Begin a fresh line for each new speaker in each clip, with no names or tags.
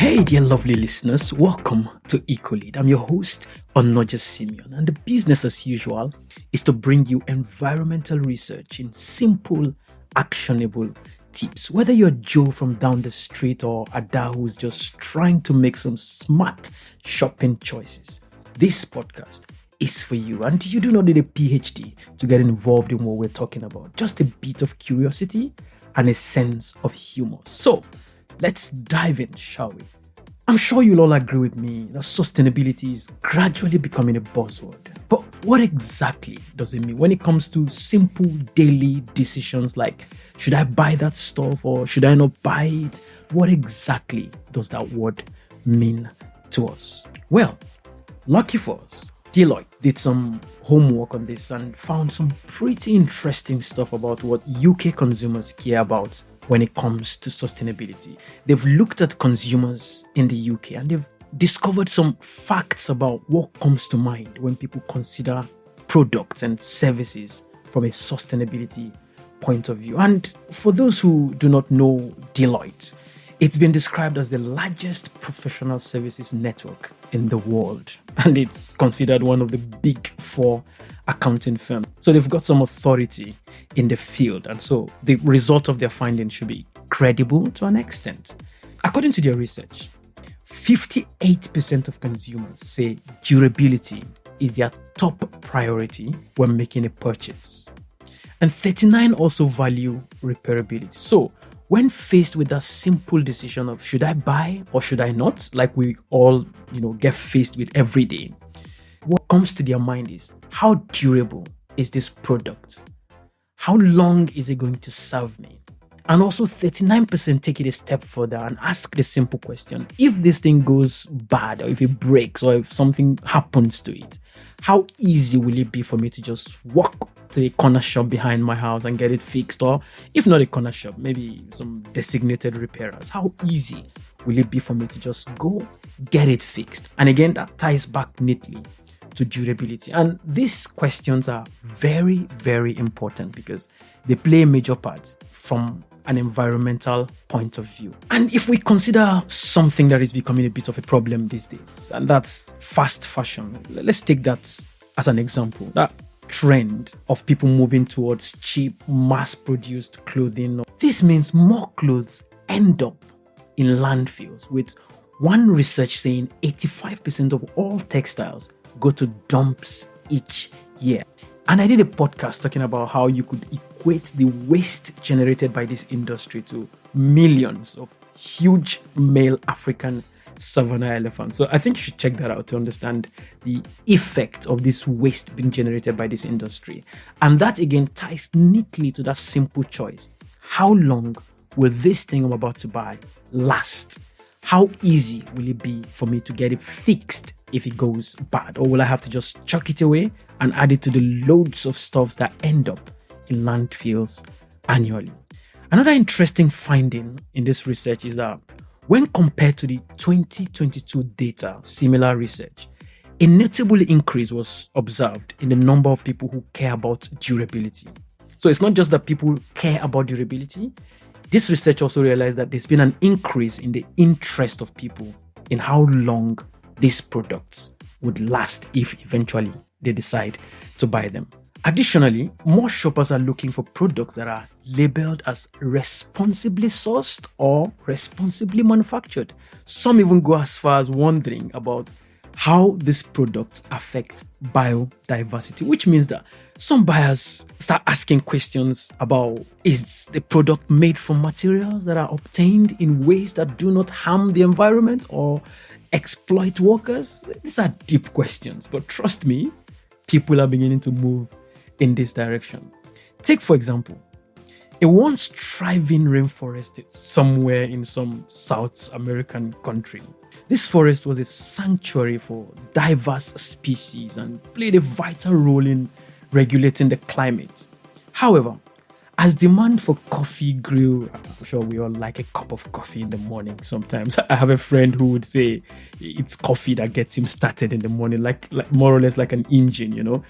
Hey, dear lovely listeners, welcome to ecoLEAD. I'm your host, Onoja Simeon, and the business as usual is to bring you environmental research in simple, actionable tips. Whether you're Joe from down the street or Ada who's just trying to make some smart shopping choices, this podcast is for you. And you do not need a PhD to get involved in what we're talking about. Just a bit of curiosity and a sense of humor. So, let's dive in, shall we? I'm sure you'll all agree with me that sustainability is gradually becoming a buzzword. But what exactly does it mean when it comes to simple daily decisions like, should I buy that stuff or should I not buy it? What exactly does that word mean to us? Well, lucky for us, Deloitte did some homework on this and found some pretty interesting stuff about what UK consumers care about when it comes to sustainability. They've looked at consumers in the UK and they've discovered some facts about what comes to mind when people consider products and services from a sustainability point of view. And for those who do not know Deloitte, it's been described as the largest professional services network in the world, and it's considered one of the big four accounting firms. So they've got some authority in the field, and so the result of their findings should be credible to an extent. According to their research, 58% of consumers say durability is their top priority when making a purchase, and 39% also value repairability. So when faced with that simple decision of should I buy or should I not, like we all, get faced with every day, what comes to their mind is, how durable is this product? How long is it going to serve me? And also 39% take it a step further and ask the simple question, if this thing goes bad or if it breaks or if something happens to it, how easy will it be for me to just walk to a corner shop behind my house and get it fixed? Or if not a corner shop, maybe some designated repairers. How easy will it be for me to just go get it fixed? And again, that ties back neatly to durability. And these questions are very, very important because they play a major part from an environmental point of view. And if we consider something that is becoming a bit of a problem these days, and that's fast fashion, let's take that as an example. That trend of people moving towards cheap, mass-produced clothing. This means more clothes end up in landfills, with one research saying 85% of all textiles go to dumps each year. And I did a podcast talking about how you could equate the waste generated by this industry to millions of huge male African savanna elephants. So I think you should check that out to understand the effect of this waste being generated by this industry. And that again ties neatly to that simple choice. How long will this thing I'm about to buy last? How easy will it be for me to get it fixed if it goes bad? Or will I have to just chuck it away and add it to the loads of stuffs that end up in landfills annually? Another interesting finding in this research is that when compared to the 2022 data, similar research, a notable increase was observed in the number of people who care about durability. So it's not just that people care about durability. This research also realized that there's been an increase in the interest of people in how long these products would last if eventually they decide to buy them. Additionally, more shoppers are looking for products that are labeled as responsibly sourced or responsibly manufactured. Some even go as far as wondering about how these products affect biodiversity, which means that some buyers start asking questions about, is the product made from materials that are obtained in ways that do not harm the environment or exploit workers? These are deep questions, but trust me, people are beginning to move in this direction. Take, for example, a once thriving rainforest somewhere in some South American country. This forest was a sanctuary for diverse species and played a vital role in regulating the climate. However, as demand for coffee grew, I'm sure we all like a cup of coffee in the morning sometimes. I have a friend who would say it's coffee that gets him started in the morning, like more or less like an engine,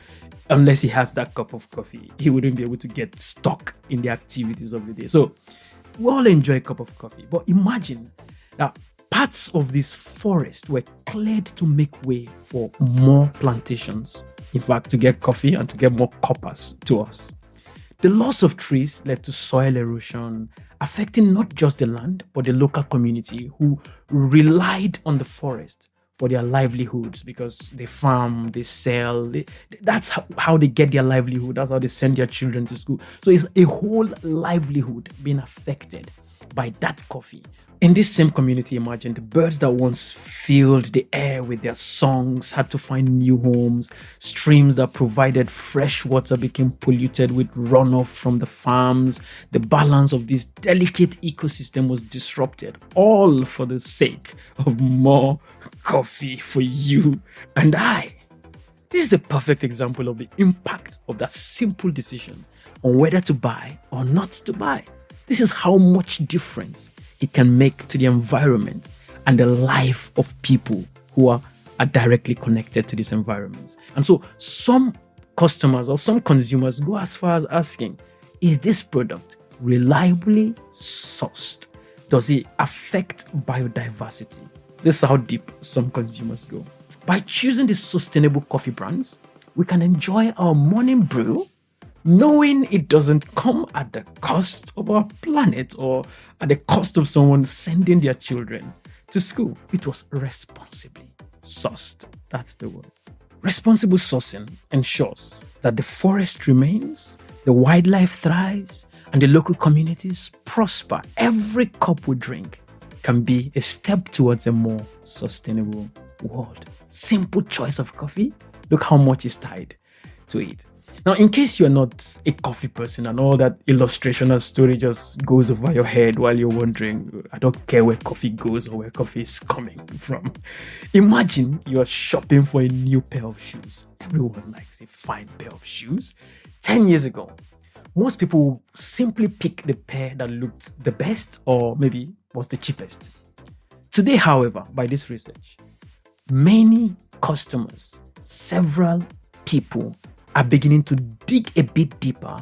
Unless he has that cup of coffee, he wouldn't be able to get stuck in the activities of the day. So we all enjoy a cup of coffee, but imagine that Parts of this forest were cleared to make way for more plantations. In fact, to get coffee and to get more coppers to us. The loss of trees led to soil erosion, affecting not just the land, but the local community who relied on the forest for their livelihoods because they farm, they sell. That's how they get their livelihood. That's how they send their children to school. So it's a whole livelihood being affected by that coffee. In this same community, imagine the birds that once filled the air with their songs had to find new homes. Streams that provided fresh water became polluted with runoff from the farms. The balance of this delicate ecosystem was disrupted, all for the sake of more coffee for you and I. This is a perfect example of the impact of that simple decision on whether to buy or not to buy. This is how much difference it can make to the environment and the life of people who are directly connected to these environments. And so some customers or some consumers go as far as asking, is this product reliably sourced? Does it affect biodiversity? This is how deep some consumers go. By choosing the sustainable coffee brands, we can enjoy our morning brew knowing it doesn't come at the cost of our planet or at the cost of someone sending their children to school. It was responsibly sourced. That's the word. Responsible sourcing ensures that the forest remains, the wildlife thrives, and the local communities prosper. Every cup we drink can be a step towards a more sustainable world. Simple choice of coffee. Look how much is tied to it. Now, in case you're not a coffee person and all that illustration or story just goes over your head while you're wondering, I don't care where coffee goes or where coffee is coming from. Imagine you're shopping for a new pair of shoes. Everyone likes a fine pair of shoes. 10 years ago, most people will simply pick the pair that looked the best or maybe was the cheapest. Today, however, by this research, many customers, several people are beginning to dig a bit deeper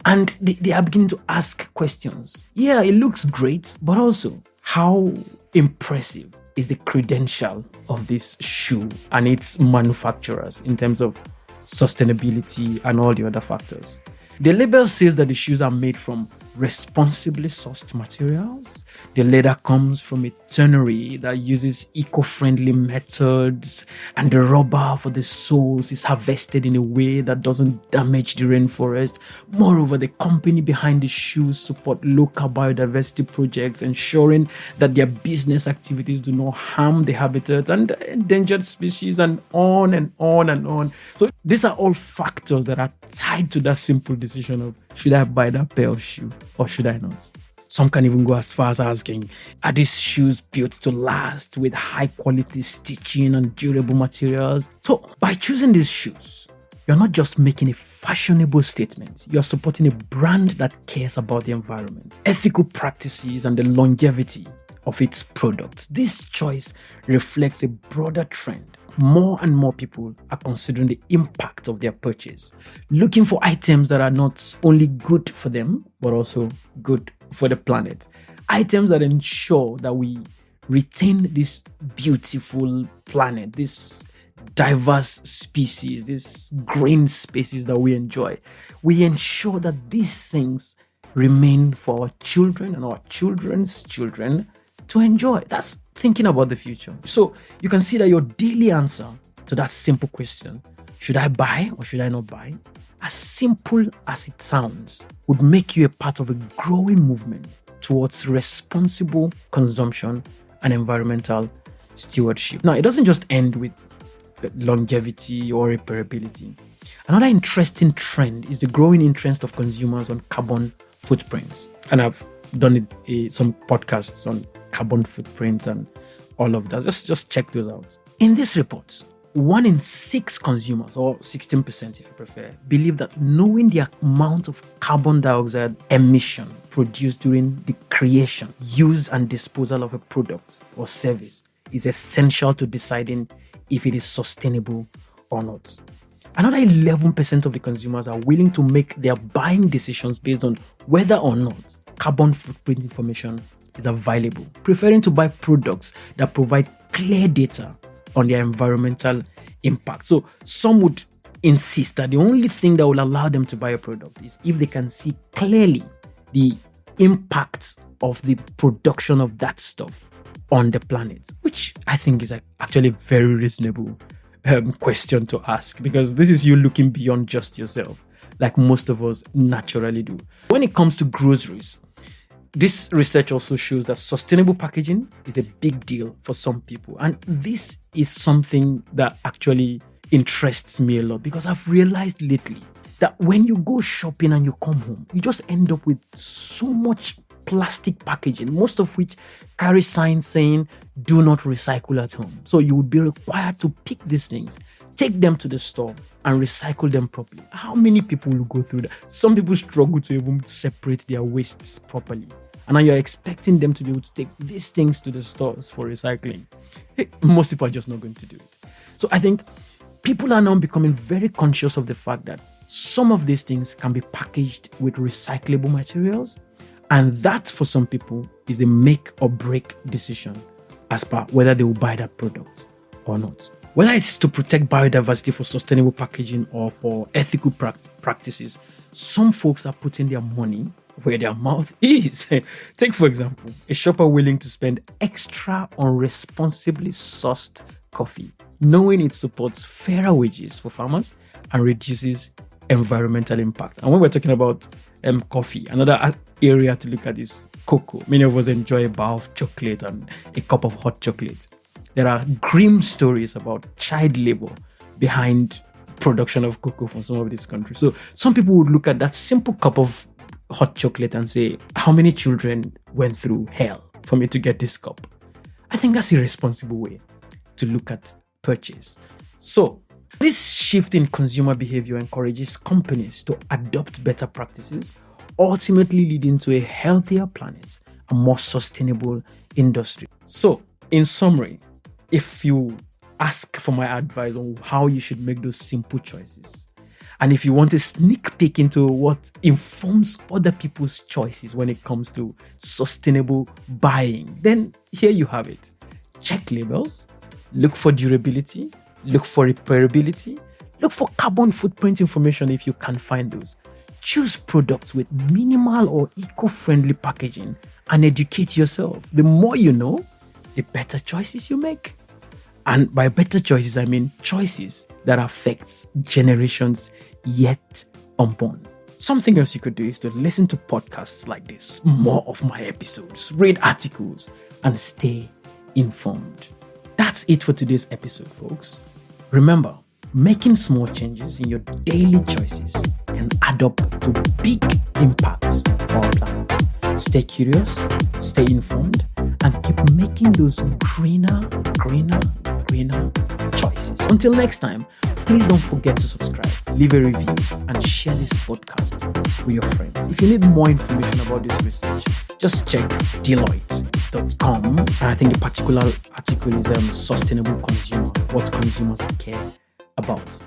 and they are beginning to ask questions. Yeah, it looks great, but also how impressive is the credential of this shoe and its manufacturers in terms of sustainability and all the other factors. The label says that the shoes are made from responsibly sourced materials. The leather comes from a tannery that uses eco-friendly methods, and the rubber for the soles is harvested in a way that doesn't damage the rainforest. Moreover, the company behind the shoes support local biodiversity projects, ensuring that their business activities do not harm the habitat and endangered species, and on and on and on. So these are all factors that are tied to that simple decision of, should I buy that pair of shoe or should I not? Some can even go as far as asking, are these shoes built to last with high quality stitching and durable materials? So by choosing these shoes, you're not just making a fashionable statement, you're supporting a brand that cares about the environment, ethical practices, and the longevity of its products. This choice reflects a broader trend. More and more people are considering the impact of their purchase, looking for items that are not only good for them, but also good for the planet. Items that ensure that we retain this beautiful planet, this diverse species, this green spaces that we enjoy. We ensure that these things remain for our children and our children's children to enjoy. That's thinking about the future. So you can see that your daily answer to that simple question, should I buy or should I not buy, as simple as it sounds, would make you a part of a growing movement towards responsible consumption and environmental stewardship. Now, it doesn't just end with longevity or repairability. Another interesting trend is the growing interest of consumers on carbon footprints. And I've done some podcasts on carbon footprints and all of that. Just check those out. In this report, 1 in 6 consumers, or 16% if you prefer, believe that knowing the amount of carbon dioxide emission produced during the creation, use, and disposal of a product or service is essential to deciding if it is sustainable or not. Another 11% of the consumers are willing to make their buying decisions based on whether or not carbon footprint information is available, preferring to buy products that provide clear data on their environmental impact. So some would insist that the only thing that will allow them to buy a product is if they can see clearly the impact of the production of that stuff on the planet, which I think is actually a very reasonable question to ask, because this is you looking beyond just yourself, like most of us naturally do. When it comes to groceries, this research also shows that sustainable packaging is a big deal for some people. And this is something that actually interests me a lot, because I've realized lately that when you go shopping and you come home, you just end up with so much plastic packaging, most of which carry signs saying do not recycle at home. So you would be required to pick these things, take them to the store and recycle them properly. How many people will go through that? Some people struggle to even separate their wastes properly. And now you're expecting them to be able to take these things to the stores for recycling. Most people are just not going to do it. So I think people are now becoming very conscious of the fact that some of these things can be packaged with recyclable materials. And that, for some people, is the make or break decision as per whether they will buy that product or not. Whether it's to protect biodiversity for sustainable packaging or for ethical practices, some folks are putting their money where their mouth is. Take, for example, a shopper willing to spend extra on responsibly sourced coffee, knowing it supports fairer wages for farmers and reduces environmental impact. And when we're talking about coffee, another area to look at is cocoa. Many of us enjoy a bar of chocolate and a cup of hot chocolate. There are grim stories about child labor behind production of cocoa from some of these countries. So some people would look at that simple cup of hot chocolate and say, how many children went through hell for me to get this cup? I think that's a responsible way to look at purchase. So this shift in consumer behavior encourages companies to adopt better practices, ultimately leading to a healthier planet and more sustainable industry. So, in summary, if you ask for my advice on how you should make those simple choices, and if you want a sneak peek into what informs other people's choices when it comes to sustainable buying, then here you have it. Check labels, look for durability, look for repairability, look for carbon footprint information if you can find those. Choose products with minimal or eco-friendly packaging and educate yourself. The more you know, the better choices you make. And by better choices, I mean choices that affects generations yet unborn. Something else you could do is to listen to podcasts like this, more of my episodes, read articles, and stay informed. That's it for today's episode, folks. Remember, making small changes in your daily choices can add up to big impacts for our planet. Stay curious, stay informed, and keep making those greener choices. Until next time, please don't forget to subscribe, leave a review, and share this podcast with your friends. If you need more information about this research, just check Deloitte.com. And I think the particular article is Sustainable Consumer, what consumers care about.